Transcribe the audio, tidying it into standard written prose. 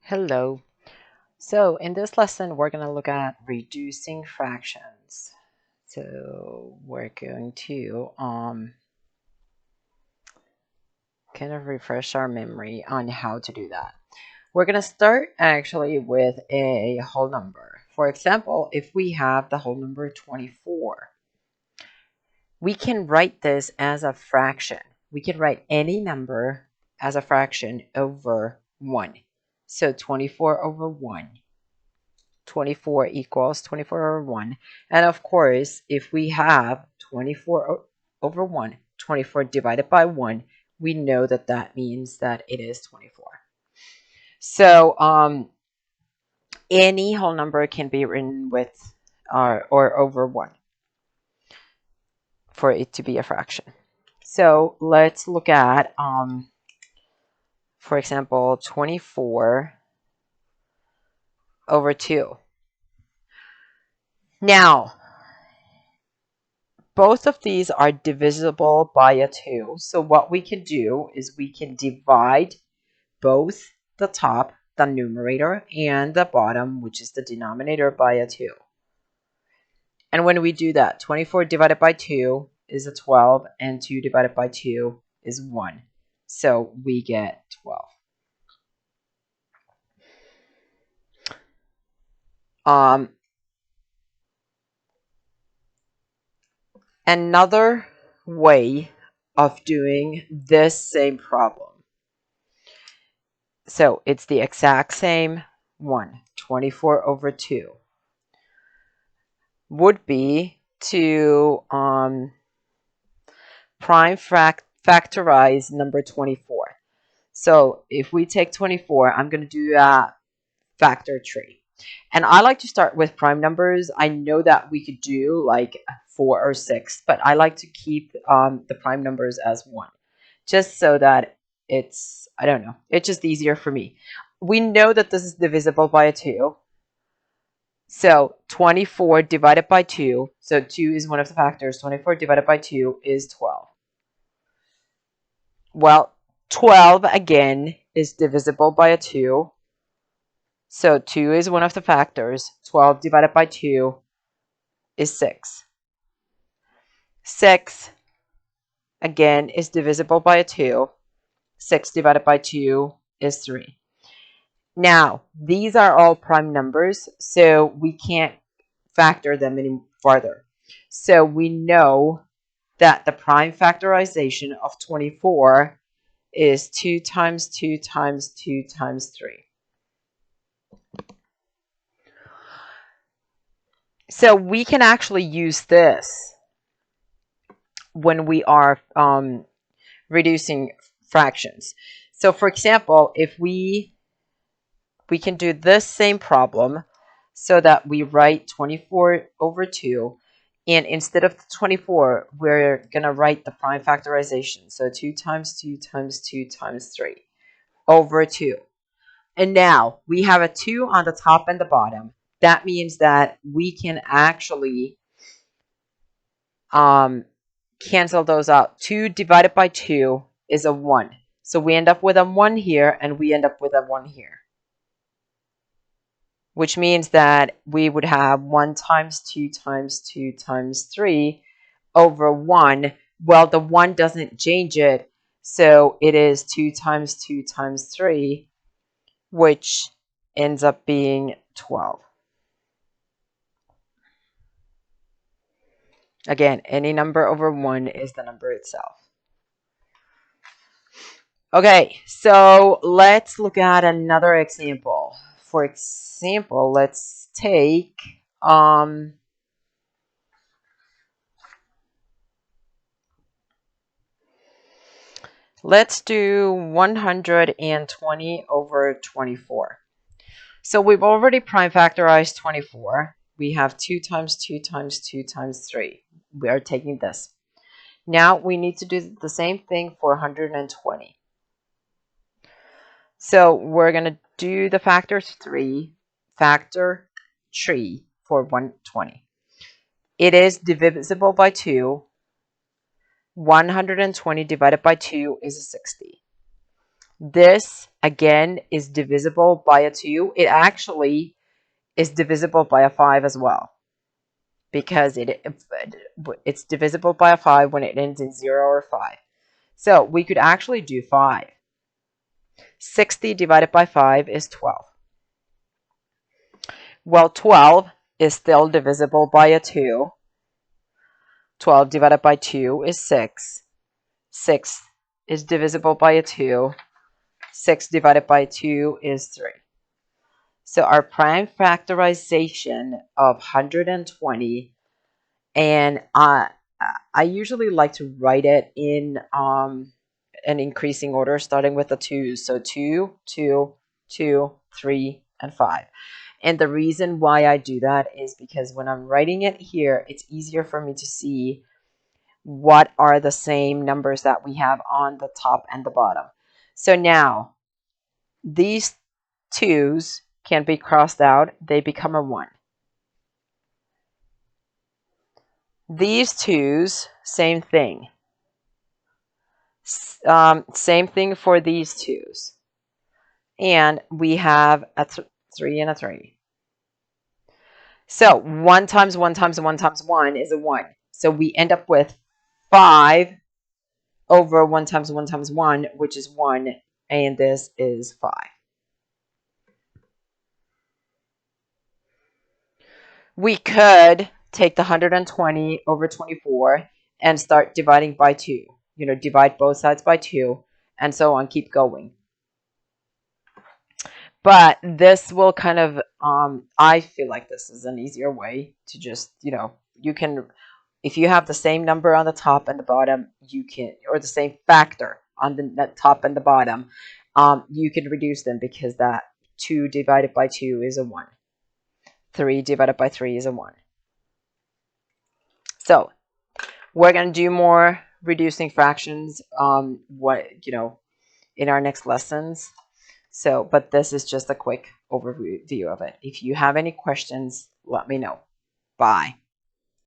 Hello. So in this lesson, we're going to look at reducing fractions. So we're going to kind of refresh our memory on how to do that. We're going to start actually with a whole number. For example, if we have the whole number 24, we can write this as a fraction. We can write any number as a fraction over 1. So 24 over 1. 24 equals 24 over 1. And of course, if we have 24 over 1, 24 divided by 1, we know that that means that it is 24. So any whole number can be written with or over 1 for it to be a fraction. So let's look at, for example, 24 over 2. Now, both of these are divisible by a 2. So what we can do is we can divide both the top, the numerator, and the bottom, which is the denominator, by a 2. And when we do that, 24 divided by 2 is a 12, and 2 divided by 2 is 1. So we get 12. Another way of doing this same problem. So it's the exact same one, 24 over 2, would be to prime factorize number 24. So if we take 24, I'm going to do a factor tree. And I like to start with prime numbers. I know that we could do like 4 or 6, but I like to keep the prime numbers as 1, just so that it's, I don't know, it's just easier for me. We know that this is divisible by a 2. So 24 divided by 2, so 2 is one of the factors. 24 divided by 2 is 12. Well, 12 again is divisible by a 2. So 2 is one of the factors. 12 divided by 2 is 6. 6 again is divisible by a 2. 6 divided by 2 is 3. Now, these are all prime numbers, so we can't factor them any farther. So we know that the prime factorization of 24 is 2 times 2 times 2 times 3. So we can actually use this when we are reducing fractions. So for example, if we can do this same problem so that we write 24 over 2, and instead of 24, we're going to write the prime factorization. So 2 times 2 times 2 times 3 over 2. And now we have a 2 on the top and the bottom. That means that we can actually cancel those out. 2 divided by 2 is a 1. So we end up with a 1 here, and we end up with a 1 here. Which means that we would have 1 times 2 times 2 times 3 over 1. Well, the 1 doesn't change it, so it is 2 times 2 times 3, which ends up being 12. Again, any number over 1 is the number itself. Okay, so let's look at another example. For example, let's take let's do 120 over 24. So we've already prime factorized 24. We have 2 times 2 times 2 times 3. We are taking this. Now we need to do the same thing for 120. So we're going to do the factor tree for 120. It is divisible by 2. 120 divided by 2 is 60. This, again, is divisible by a 2. It actually is divisible by a 5 as well, because it's divisible by a 5 when it ends in 0 or 5. So we could actually do 5. 60 divided by 5 is 12. Well, 12 is still divisible by a 2. 12 divided by 2 is 6. 6 is divisible by a 2. 6 divided by 2 is 3. So our prime factorization of 120, and I usually like to write it in an increasing order, starting with the 2's. So 2, 2, 2, 3, and 5. And the reason why I do that is because when I'm writing it here, it's easier for me to see what are the same numbers that we have on the top and the bottom. So now, these 2's can be crossed out. They become a 1. These 2's, same thing. Same thing for these 2's. And we have a 3 and a 3. So 1 times 1 times 1 times 1 is a 1. So we end up with 5 over 1 times 1 times 1, which is 1, and this is 5. We could take the 120 over 24 and start dividing by 2. Divide both sides by 2, and so on, keep going. But this will kind of, I feel like this is an easier way to just, you can, if you have the same number on the top and the bottom, you can, or the same factor on the top and the bottom, you can reduce them, because that 2 divided by 2 is a 1. 3 divided by 3 is a 1. So we're going to do more reducing fractions, in our next lessons. So, but this is just a quick overview of it. If you have any questions, let me know. Bye.